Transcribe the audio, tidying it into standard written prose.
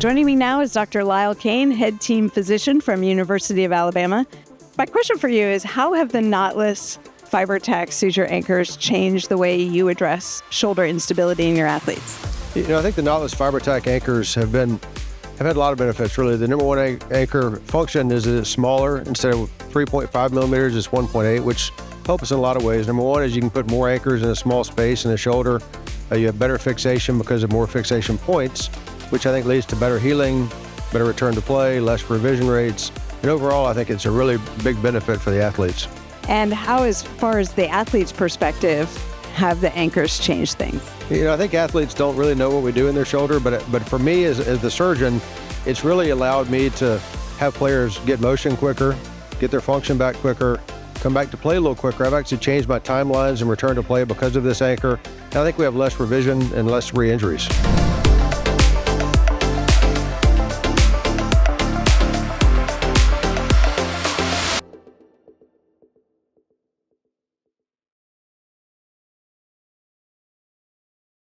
Joining me now is Dr. Lyle Cain, head team physician from University of Alabama. My question for you is, how have the Knotless FiberTak suture anchors changed the way you address shoulder instability in your athletes? I think the Knotless FiberTak anchors have had a lot of benefits, really. The number one anchor function is that it's smaller. Instead of 3.5 millimeters, it's 1.8, which helps us in a lot of ways. Number one is you can put more anchors in a small space in the shoulder. You have better fixation because of more fixation points, which I think leads to better healing, better return to play, less revision rates. And overall, I think it's a really big benefit for the athletes. And how, as far as the athlete's perspective, have the anchors changed things? I think athletes don't really know what we do in their shoulder, but for me as the surgeon, it's really allowed me to have players get motion quicker, get their function back quicker, come back to play a little quicker. I've actually changed my timelines and return to play because of this anchor. And I think we have less revision and less re-injuries.